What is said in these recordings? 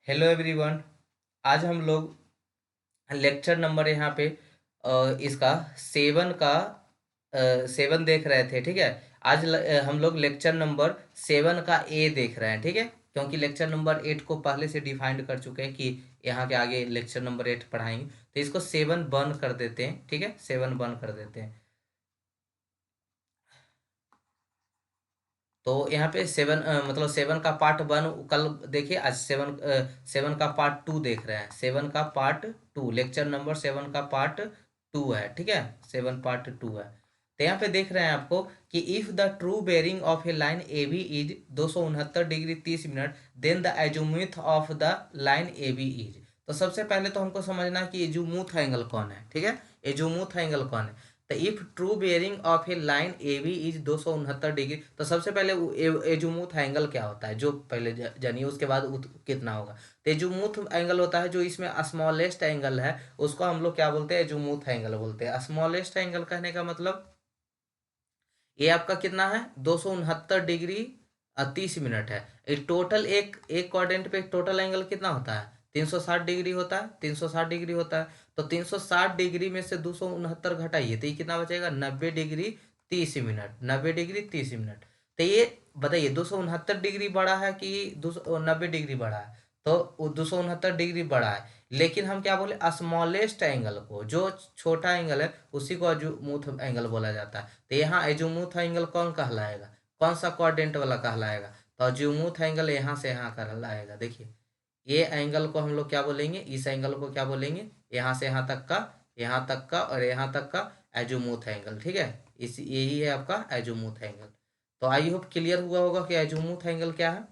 Hello everyone. आज हम लोग लेक्चर नंबर यहाँ पे इसका सेवन का सेवन देख रहे थे। ठीक है। आज हम लोग लेक्चर नंबर सेवन का ए देख रहे हैं। ठीक है, क्योंकि लेक्चर नंबर एट को पहले से डिफाइंड कर चुके हैं कि यहाँ के आगे लेक्चर नंबर एट पढ़ाएंगे, तो इसको सेवन बंद कर देते हैं। ठीक है, सेवन बंद कर देते हैं। तो यहाँ पे सेवन मतलब सेवन का पार्ट वन कल देखिए, आज सेवन का पार्ट टू देख रहे हैं। सेवन का part two, lecture number seven का पार्ट टू है। ठीक है, सेवन पार्ट टू है। तो यहाँ पे देख रहे हैं आपको कि if the true bearing of a line A B is 269 degree 30 minute, then the azimuth of the line A B is. तो सबसे पहले तो हमको समझना है कि एजुमुथ एंगल कौन है। ठीक है, एजुमुथ एंगल कौन है। तो if true bearing of a line A B is 269 degree, तो सबसे पहले एजुमुथ एंगल क्या होता है जो पहले जानिए, उसके बाद कितना होगा। तो एजुमुथ एंगल होता है जो इसमें स्मॉलेस्ट एंगल है, उसको हम लोग क्या बोलते हैं, एजुमुथ एंगल बोलते हैं। स्मॉलेस्ट एंगल कहने का मतलब ये आपका कितना है, 269 डिग्री 30 मिनट है। एक टोटल एक क्वाड्रेंट पे टोटल एंगल कितना होता है, 360 डिग्री होता है। 360 डिग्री होता है। तो 360 डिग्री में से 269 घटाइए तो ये कितना बचेगा, 90 डिग्री 30 मिनट। 90 degree 30 minute. तो ये बताइए 269 डिग्री बड़ा है कि 290 डिग्री बड़ा है। तो 269 डिग्री बड़ा है, लेकिन हम क्या बोले, स्मॉलेस्ट एंगल को, जो छोटा एंगल है उसी को अजूमुथ एंगल बोला जाता है। तो यहाँ अजूमुथ एंगल कौन कहलाएगा, कौन सा क्वाड्रेंट वाला कहलाएगा, तो अजूमुथ एंगल यहाँ से यहाँ कहलाएगा। देखिए ये एंगल को हम लोग क्या बोलेंगे, इस एंगल को क्या बोलेंगे, यहाँ से यहाँ तक का, यहाँ तक का और यहाँ तक का एजोमुथ एंगल। ठीक है, इस यही है आपका एजोमुथ एंगल। तो आई होप क्लियर हुआ होगा कि एजोमुथ एंगल क्या है।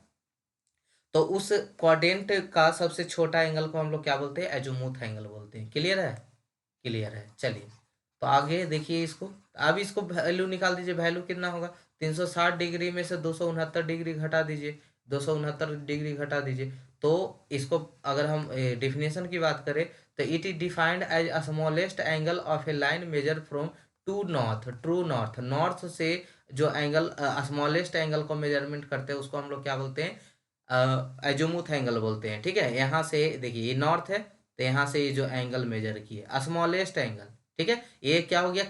तो उस क्वाड्रेंट का सबसे छोटा एंगल को हम लोग क्या बोलते हैं, एजोमुथ एंगल बोलते हैं। क्लियर है, क्लियर है। चलिए तो आगे देखिए इसको। अब इसको वैल्यू निकाल दीजिए, वैल्यू कितना होगा, 360 डिग्री में से 269 डिग्री घटा दीजिए, 269 डिग्री घटा दीजिए। तो इसको अगर हम डिफिनेशन की बात करें, तो it is defined as smallest angle of a line measure from to north, true north, north से जो एंगल स्मॉलेस्ट एंगल को मेजरमेंट करते हैं उसको हम लोग क्या बोलते हैं, एजोमुथ एंगल बोलते हैं। ठीक है, यहाँ से देखिए ये नॉर्थ है, तो यहाँ से ये जो एंगल मेजर किए स्मॉलेस्ट एंगल। ठीक है, ये क्या हो गया,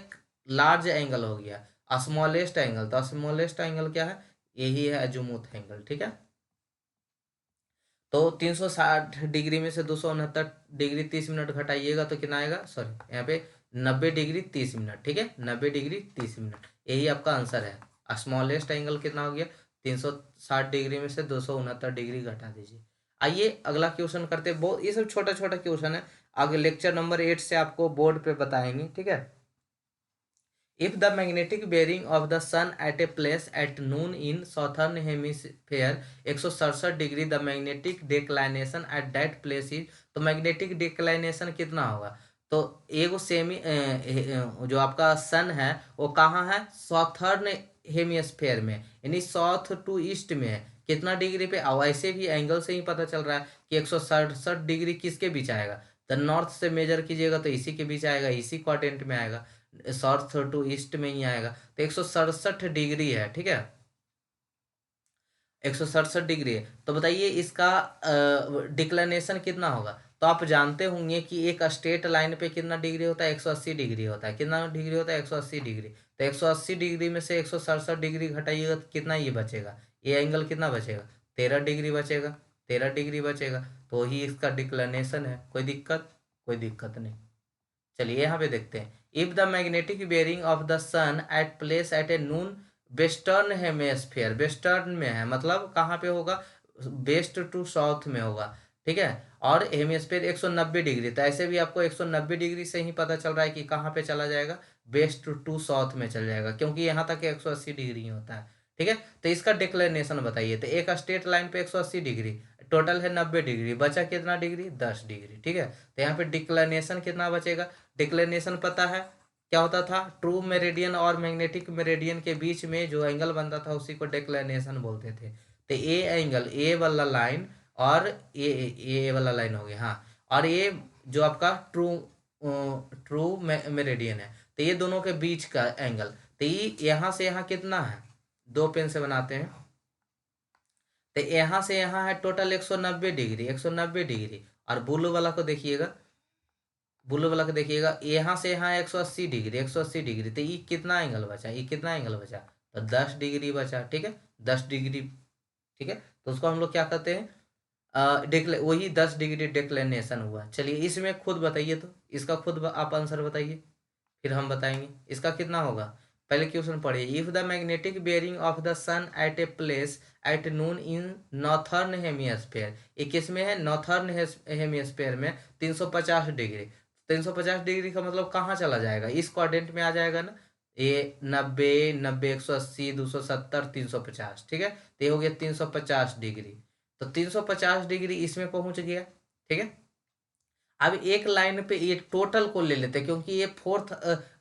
लार्ज एंगल हो गया स्मॉलेस्ट एंगल। तो स्मॉलेस्ट एंगल क्या है, यही है एजोमुथ एंगल। ठीक है, तो 360 डिग्री में से 269 डिग्री 30 मिनट घटाइएगा तो कितना आएगा, सॉरी यहाँ पे 90 डिग्री 30 मिनट। ठीक है, 90 डिग्री 30 मिनट, यही आपका आंसर है। स्मॉलेस्ट एंगल कितना हो गया, 360 डिग्री में से 269 डिग्री घटा दीजिए। आइए अगला क्वेश्चन करते हैं। बहुत ये सब छोटा छोटा क्वेश्चन है, आगे लेक्चर नंबर 8 से आपको बोर्ड पे बताएंगे। ठीक है। If the magnetic bearing of the sun at a place at noon in southern hemisphere 167 degree, the magnetic declination at that place is, तो magnetic declination कितना होगा। तो एगो जो आपका सन है वो कहाँ है, सॉथर्न हेमिस्फेयर में, यानी साउथ टू ईस्ट में है। कितना डिग्री पे, और ऐसे भी एंगल से ही पता चल रहा है कि 167 डिग्री किसके बीच आएगा, तो नॉर्थ से मेजर कीजिएगा तो इसी के बीच आएगा, इसी क्वाड्रेंट में आएगा, साउथ टू ईस्ट में ही आएगा। तो 167 डिग्री है। ठीक है, 167 डिग्री है। तो बताइए इसका डिक्लेनेशन कितना होगा। तो आप जानते होंगे कि एक स्ट्रेट लाइन पे कितना डिग्री होता है, 180 डिग्री होता है। कितना डिग्री होता है, 180 डिग्री। तो 180 डिग्री में से 167 डिग्री घटाइएगा तो कितना ये बचेगा, ये एंगल कितना बचेगा, 13 डिग्री बचेगा। 13 डिग्री बचेगा, तो ही इसका डिक्लेनेशन है। कोई दिक्कत, कोई दिक्कत नहीं। चलिए यहाँ पे देखते हैं। If the magnetic bearing of the sun at place at a noon western hemisphere, western में है मतलब कहाँ पे होगा, वेस्ट टू साउथ में होगा। ठीक है, और हेमिस्फेयर 190 डिग्री, तो ऐसे भी आपको 190 डिग्री से ही पता चल रहा है कि कहाँ पे चला जाएगा, वेस्ट टू साउथ में चल जाएगा, क्योंकि यहाँ तक 180 डिग्री ही होता है। ठीक है, तो इसका डिक्लेनेशन बताइए। तो एक स्ट्रेट लाइन पे 180 डिग्री, टोटल है 90 डिग्री, बचा कितना डिग्री, 10 डिग्री। ठीक है, तो यहाँ पे डिक्लेनेशन कितना बचेगा, डिक्लेनेशन पता है क्या होता था, ट्रू मेरिडियन और मैग्नेटिक मेरिडियन के बीच में जो एंगल बनता था उसी को डिक्लेनेशन बोलते थे। तो ए एंगल, ए वाला लाइन और ए वाला लाइन हो गया, हाँ, और ये जो आपका ट्रू ट्रू मेरिडियन है, तो ये दोनों के बीच का एंगल। तो ये यहाँ से यहाँ कितना है, दो पेन से बनाते हैं। तो यहाँ से यहाँ है टोटल 190 डिग्री, 190 डिग्री। और ब्लू वाला को देखिएगा, ब्लू वाला को देखिएगा, यहाँ से यहाँ 180 डिग्री, 180 डिग्री। तो ये कितना एंगल बचा, ये कितना एंगल बचा, तो 10 डिग्री बचा। ठीक है, 10 डिग्री। ठीक है, तो उसको हम लोग क्या कहते हैं, वही 10 डिग्री डिक्लेनेशन हुआ। चलिए इसमें खुद बताइए, तो इसका खुद आप आंसर बताइए, फिर हम बताएंगे इसका कितना होगा। पहले क्वेश्चन पढ़िए। If the magnetic bearing of the sun at a place at noon in northern hemisphere, ये किस में है, नॉर्थर्न हेमिस्फेयर में 350 डिग्री। 350 डिग्री का मतलब कहाँ चला जाएगा, इस क्वाड्रेंट में आ जाएगा ना, ये 90 90 180 270 350। ठीक है, तो ये हो गया 350 डिग्री। तो 350 डिग्री इसमें पहुंच गया। ठीक है, अब एक लाइन पे ये टोटल को ले लेते हैं, क्योंकि ये फोर्थ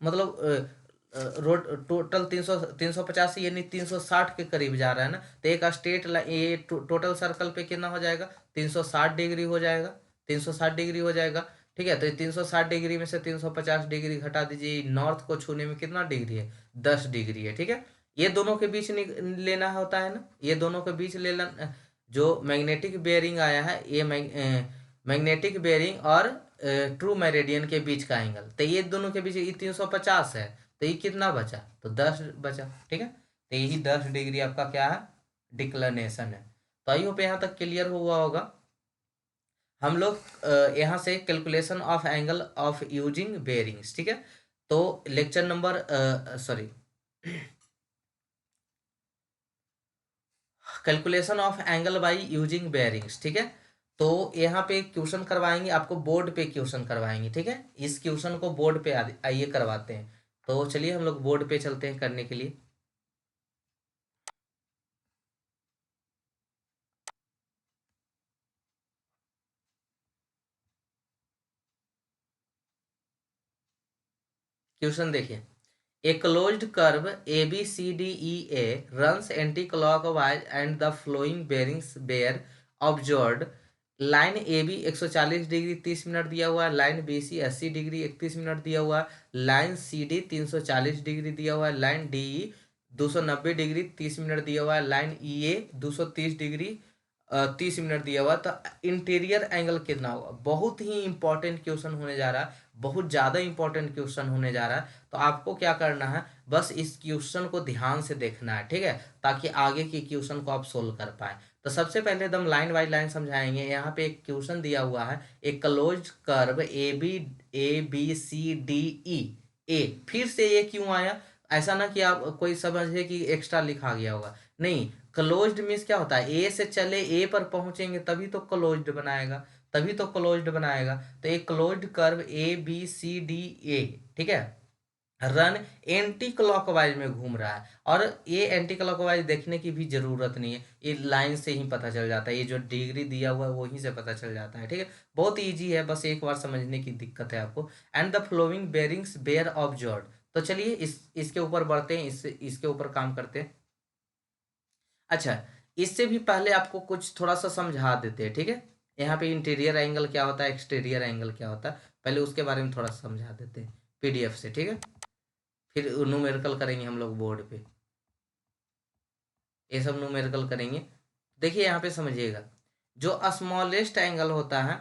मतलब रोड टोटल 350 यानी 360 के करीब जा रहा है ना। तो एक स्ट्रेट लाइन, ये टोटल सर्कल पे कितना हो जाएगा, 360 डिग्री हो जाएगा, 360 डिग्री हो जाएगा। ठीक है, तो 360 डिग्री में से 350 डिग्री घटा दीजिए, नॉर्थ को छूने में कितना डिग्री है, 10 डिग्री है। ठीक है, ये दोनों के बीच लेना होता है ना, ये दोनों के बीच लेना। जो मैग्नेटिक बेयरिंग आया है, ये मैग्नेटिक बेयरिंग और ट्रू मेरिडियन के बीच का एंगल, तो ये दोनों के बीच ये 350 है, तो ये कितना बचा, तो 10 बचा। ठीक है, तो यही 10 डिग्री आपका क्या है, डिक्लेनेशन है। तो आई होप यहाँ तक क्लियर हुआ होगा। हम लोग यहाँ से calculation of angle of using bearings. ठीक है, तो lecture number sorry calculation of angle by using bearings. ठीक है, तो यहाँ पे क्वेश्चन करवाएंगे आपको, बोर्ड पे क्वेश्चन करवाएंगे। ठीक है, इस क्वेश्चन को बोर्ड पे आइए करवाते हैं। तो चलिए हम लोग बोर्ड पे चलते हैं करने के लिए। क्वेश्चन देखिए। A closed curve ABCDEA runs anti-clockwise and the flowing bearings bear observed। Line A B 140 degree 30 minute दिया हुआ है, line B C 80 degree 31 minute दिया हुआ है, लाइन सी डी 340 डिग्री दिया हुआ है, line D E 290 degree 30 minute दिया हुआ है, लाइन ई ए 230 डिग्री 30 मिनट दिया हुआ। तो इंटीरियर एंगल कितना होगा, बहुत ही इंपॉर्टेंट क्वेश्चन होने जा रहा है, बहुत ज़्यादा इंपॉर्टेंट क्वेश्चन होने जा रहा है। तो आपको क्या करना है, बस इस क्वेश्चन को ध्यान से देखना है। ठीक है, ताकि आगे के क्वेश्चन को आप सोल्व कर पाए। तो सबसे पहले एकदम लाइन बाय लाइन समझाएंगे। यहाँ पे एक क्वेश्चन दिया हुआ है, एक क्लोज कर्व ABCDE। ए फिर से ये क्यों आया, ऐसा ना कि आप कोई समझे कि एक्स्ट्रा लिखा गया होगा, नहीं। क्लोज्ड मीन्स क्या होता है, ए से चले ए पर पहुंचेंगे तभी तो क्लोज्ड बनाएगा, तभी तो क्लोज्ड बनाएगा। तो एक क्लोज्ड कर्व ABCDE। ठीक है, रन एंटी क्लॉकवाइज में घूम रहा है, और ये एंटी क्लॉकवाइज देखने की भी जरूरत नहीं है, ये लाइन से ही पता चल जाता है, ये जो डिग्री दिया हुआ है वहीं से पता चल जाता है। ठीक है, बहुत इजी है, बस एक बार समझने की दिक्कत है आपको। And the flowing bearings bear observe. तो चलिए इसके ऊपर बढ़ते हैं, इसके ऊपर काम करते हैं। अच्छा, इससे भी पहले आपको कुछ थोड़ा सा समझा देते हैं। ठीक है, यहाँ पे इंटीरियर एंगल क्या होता है, एक्सटीरियर एंगल क्या होता है, पहले उसके बारे में थोड़ा सा समझा देते हैं PDF से। ठीक है, फिर न्यूमेरिकल करेंगे हम लोग बोर्ड पे, ये सब न्यूमेरिकल करेंगे। देखिए यहाँ पे समझिएगा, जो स्मॉलेस्ट एंगल होता है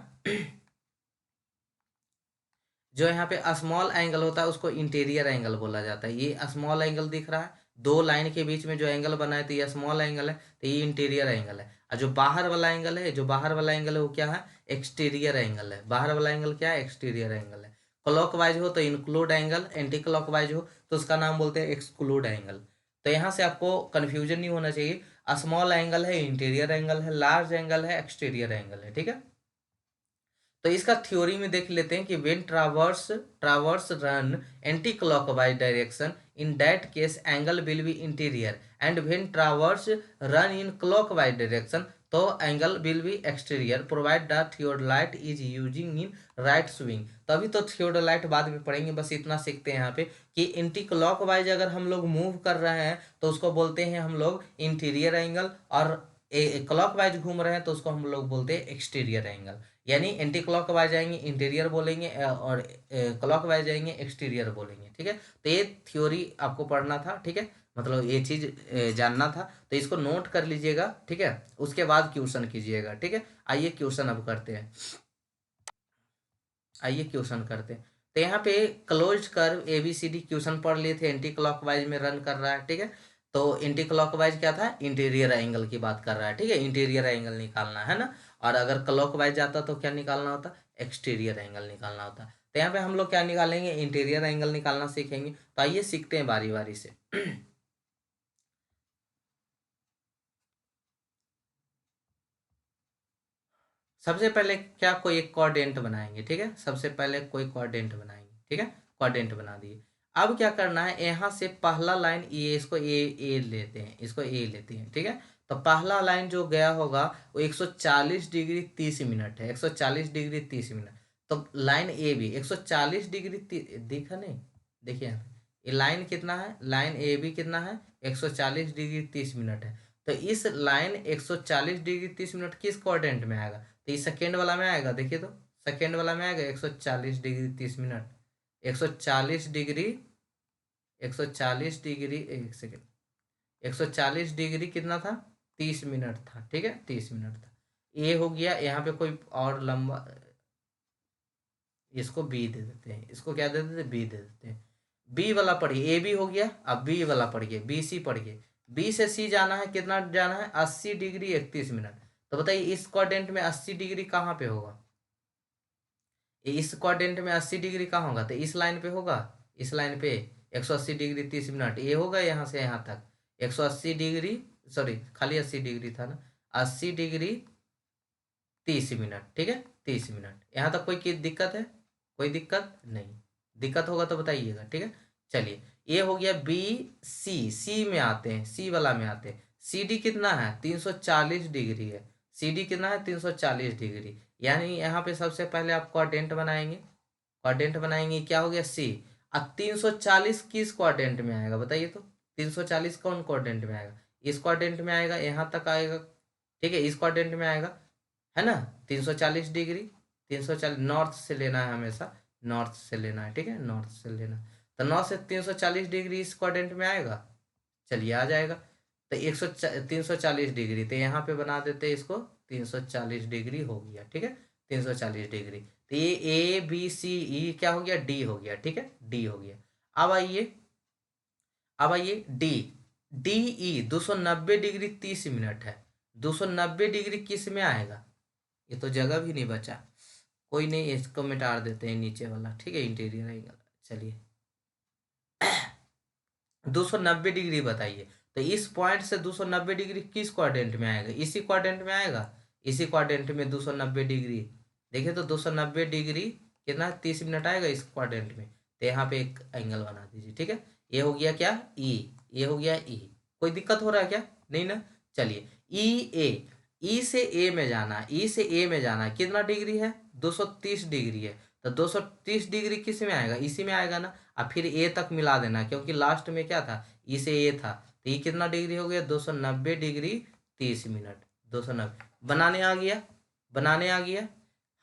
जो यहाँ पे स्मॉल एंगल होता है उसको इंटीरियर एंगल बोला जाता है। ये स्मॉल एंगल दिख रहा है, दो लाइन के बीच में जो एंगल बना है, तो ये स्मॉल एंगल है, तो ये इंटीरियर एंगल है। और जो बाहर वाला एंगल है, जो बाहर वाला एंगल है वो क्या है, एक्सटीरियर एंगल है। बाहर वाला एंगल क्या है, एक्सटीरियर एंगल है। क्लॉकवाइज हो तो इंक्लूड एंगल, एंटी क्लॉकवाइज हो तो उसका नाम बोलते हैं एक्सक्लूड एंगल। तो यहाँ से आपको कन्फ्यूजन नहीं होना चाहिए, स्मॉल एंगल है इंटीरियर एंगल है, लार्ज एंगल है एक्सटीरियर एंगल है। ठीक है, तो इसका थ्योरी में देख लेते हैं कि when traverse run anti clockwise direction, in that case angle will be interior, and when traverse run in clockwise direction तो angle will be exterior, provide the theodolite is using in right swing. तो अभी तो theodolite बाद में पढ़ेंगे, बस इतना सीखते हैं यहाँ पे कि एंटी क्लॉकवाइज अगर हम लोग मूव कर रहे हैं तो उसको बोलते हैं हम लोग इंटीरियर एंगल, और क्लॉकवाइज घूम रहे हैं तो उसको हम लोग बोलते हैं एक्सटीरियर एंगल। यानी एंटी क्लॉकवाइज जाएंगे इंटीरियर बोलेंगे, और क्लॉकवाइज जाएंगे एक्सटीरियर बोलेंगे। ठीक है, तो ये थ्योरी आपको पढ़ना था। ठीक है, मतलब ये चीज़ जानना था, तो इसको नोट कर लीजिएगा, ठीक है। उसके बाद क्वेश्चन कीजिएगा, ठीक है। आइए क्वेश्चन अब करते हैं, आइए क्वेश्चन करते हैं। तो यहाँ पे closed curve A B C D question पढ़ लिए थे, एंटी क्लॉकवाइज में रन कर रहा है, ठीक है। तो एंटी क्लॉकवाइज क्या था, इंटीरियर एंगल की बात कर रहा है, ठीक है। इंटीरियर एंगल निकालना है ना, और अगर क्लॉकवाइज जाता तो क्या निकालना होता, एक्सटीरियर एंगल निकालना होता। तो यहाँ पे हम लोग क्या निकालेंगे, इंटीरियर एंगल निकालना सीखेंगे। तो आइए सीखते हैं बारी बारी से। सबसे पहले क्या, कोई एक क्वाड्रेंट बनाएंगे, ठीक है। सबसे पहले कोई क्वाड्रेंट बनाएंगे, ठीक है। क्वाड्रेंट बना दिए। अब क्या करना है, यहाँ से पहला लाइन ये, इसको ए लेते हैं, इसको ए लेते हैं, ठीक है। तो पहला लाइन जो गया होगा वो 140 डिग्री 30 मिनट है, 140 डिग्री 30 मिनट। तो लाइन ए भी 140 डिग्री दिखा नहीं, देखिए यहाँ पे ये लाइन कितना है, लाइन ए बी कितना है, 140 डिग्री 30 मिनट है। तो इस लाइन 140 डिग्री 30 मिनट किस क्वाड्रेंट में आएगा, तो ये सेकेंड वाला में आएगा, देखिए तो सेकेंड वाला में आएगा 140 डिग्री 30 मिनट। 140 डिग्री, 140 डिग्री, एक सेकेंड, 140 डिग्री कितना था, 30 मिनट था, ठीक है, 30 मिनट था। ये हो गया। यहाँ पे कोई और लंबा, इसको बी दे देते हैं, इसको क्या दे देते हैं, बी दे देते हैं। बी वाला पढ़िए, ए बी हो गया, अब बी वाला पढ़िए, बी सी पढ़िए। बी से सी जाना है, कितना जाना है, 80 डिग्री 31 मिनट। तो बताइए इस क्वाड्रेंट में 80 डिग्री कहाँ पे होगा, इस क्वाड्रेंट में 80 डिग्री कहाँ होगा, तो इस लाइन पे होगा, इस लाइन पे 180 डिग्री 30 मिनट ये होगा, यहाँ से यहाँ तक 180 डिग्री, सॉरी खाली 80 डिग्री था ना, 80 डिग्री 30 मिनट, ठीक है, 30 मिनट। यहाँ तक कोई दिक्कत है, कोई दिक्कत नहीं, दिक्कत होगा तो बताइएगा, ठीक है। चलिए ये हो गया बी। सी, सी में आते हैं, सी वाला में आते हैं। सी डी कितना है, 340 डिग्री है। सी डी कितना है, 340 डिग्री। यानी यहाँ पे सबसे पहले आप क्वाड्रेंट बनाएंगे, क्वाड्रेंट बनाएंगे, क्या हो गया सी। अब 340 किस क्वाड्रेंट में आएगा बताइए तो, 340 कौन क्वाड्रेंट में आएगा, इस क्वाड्रेंट में आएगा, यहाँ तक आएगा, ठीक है, इस क्वाड्रेंट में आएगा, है ना। 340 डिग्री, 340 नॉर्थ से लेना है, हमेशा नॉर्थ से लेना है, ठीक है, नॉर्थ से लेना है। तो नॉर्थ से 340 डिग्री इस क्वाड्रेंट में आएगा, चलिए आ जाएगा। तो 340 डिग्री, तो यहाँ पे बना देते हैं इसको, 340 डिग्री हो गया, ठीक है, 340 डिग्री। तो ये ए बी सी ई क्या हो गया, डी हो गया, ठीक है, डी हो गया। अब आइए, अब आइए D, D E 290 degree 30 minute है। 290 डिग्री किस में आएगा, ये तो जगह भी नहीं बचा, कोई नहीं, इसको मिटा देते हैं नीचे वाला, ठीक है, इंटीरियर एंगल। चलिए 290 डिग्री बताइए, तो इस पॉइंट से 290 डिग्री किस क्वाड्रेंट में आएगा, इसी क्वाड्रेंट में आएगा, इसी क्वाड्रेंट में 290 डिग्री। देखिए तो 290 डिग्री कितना, 30 मिनट आएगा इस क्वाड्रेंट में। तो यहाँ पे एक एंगल बना दीजिए, ठीक है। ये हो गया क्या, ई, ये हो गया ई। कोई दिक्कत हो रहा है क्या, नहीं ना। चलिए ई ए, ई से ए में जाना है, ई से ए में जाना है, कितना डिग्री है, 230 डिग्री है। तो 230 डिग्री किस में आएगा, इसी में आएगा ना। अब फिर ए तक मिला देना, क्योंकि लास्ट में क्या था, ई से ए था। तो ये कितना डिग्री हो गया, 290 डिग्री 30 मिनट, 290 बनाने आ गया, बनाने आ गया।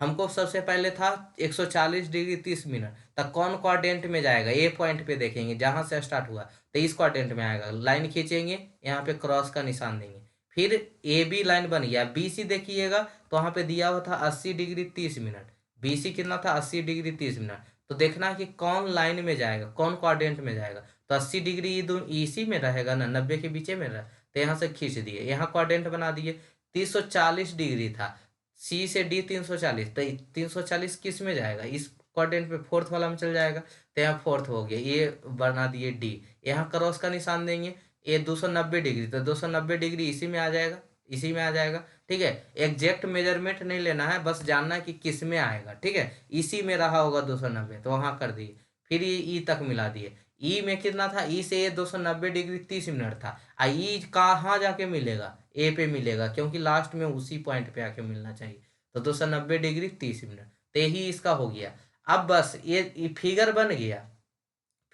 हमको सबसे पहले था 140 डिग्री 30 मिनट, तब कौन क्वाड्रेंट में जाएगा, ए पॉइंट पे देखेंगे जहां से स्टार्ट हुआ, तो इस क्वाड्रेंट में आएगा। लाइन खींचेंगे, यहाँ पे क्रॉस का निशान देंगे, फिर ए बी लाइन बन गया। बी सी देखिएगा तो वहां पे दिया हुआ था 80 डिग्री 30 मिनट, बी सी कितना था, 80 डिग्री 30 मिनट। तो देखना है कि कौन लाइन में जाएगा, कौन क्वाड्रेंट में जाएगा। तो 80 डिग्री ये दोनों इसी में रहेगा ना, 90 के बीचे में रहा। तो यहाँ से खींच दिए, यहाँ क्वाड्रेंट बना दिए। 340 डिग्री था, सी से डी 340, तो 340 किस में जाएगा, इस क्वाड्रेंट पे फोर्थ वाला में चल जाएगा। तो यहाँ फोर्थ हो गया, ये बना दिए डी। यहाँ क्रॉस का निशान देंगे, ये 290 डिग्री, तो 290 डिग्री इसी में आ जाएगा, इसी में आ जाएगा, ठीक है। एग्जैक्ट मेजरमेंट नहीं लेना है, बस जानना है कि किस में आएगा, ठीक है। इसी में रहा होगा 290, तो वहां कर दिए। फिर ये ई तक मिला दिए, ई में कितना था, ई से ये 290 डिग्री 30 मिनट था। आ ई कहाँ जाके मिलेगा, ए पे मिलेगा, क्योंकि लास्ट में उसी पॉइंट पे आके मिलना चाहिए। तो 290 डिग्री 30 मिनट, तो यही इसका हो गया। अब बस ये फिगर बन गया,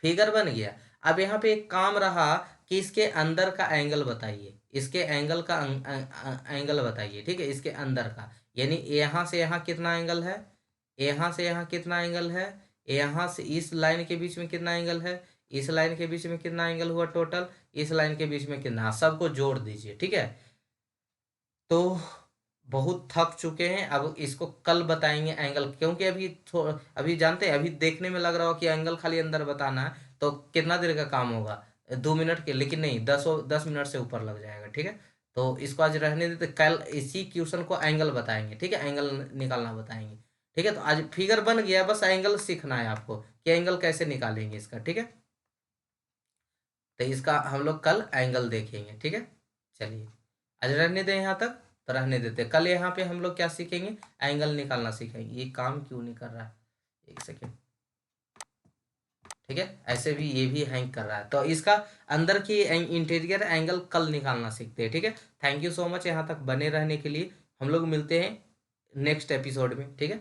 फिगर बन गया। अब यहाँ पे एक काम रहा कि इसके अंदर का एंगल बताइए, इसके एंगल का एंगल बताइए, ठीक है, इसके अंदर का। यानी यहाँ से यहाँ कितना एंगल है, यहाँ से यहाँ कितना एंगल है, यहाँ से इस लाइन के बीच में कितना एंगल है, इस लाइन के बीच में कितना एंगल हुआ टोटल, इस लाइन के बीच में कितना, सबको जोड़ दीजिए, ठीक है। तो बहुत थक चुके हैं, अब इसको कल बताएंगे एंगल, क्योंकि अभी जानते हैं, अभी देखने में लग रहा हो कि एंगल खाली अंदर बताना है तो कितना देर का काम होगा, 2 मिनट के, लेकिन नहीं, 10 मिनट से ऊपर लग जाएगा, ठीक है। तो इसको आज रहने देते, कल इसी क्वेश्चन को एंगल बताएंगे, ठीक है, एंगल निकालना बताएंगे, ठीक है। तो आज फिगर बन गया, बस एंगल सीखना है आपको कि एंगल कैसे निकालेंगे इसका, ठीक है। तो इसका हम लोग कल एंगल देखेंगे, ठीक है। चलिए, आज रहने दें यहाँ तक, तो रहने देते हैं। कल यहाँ पे हम लोग क्या सीखेंगे, एंगल निकालना सीखेंगे। ये काम क्यों नहीं कर रहा है, एक सेकेंड, ठीक है। ऐसे भी ये भी हैंग कर रहा है, तो इसका अंदर की इंटीरियर एंगल कल निकालना सीखते हैं, ठीक है। थैंक यू सो मच यहाँ तक बने रहने के लिए। हम लोग मिलते हैं नेक्स्ट एपिसोड में, ठीक है।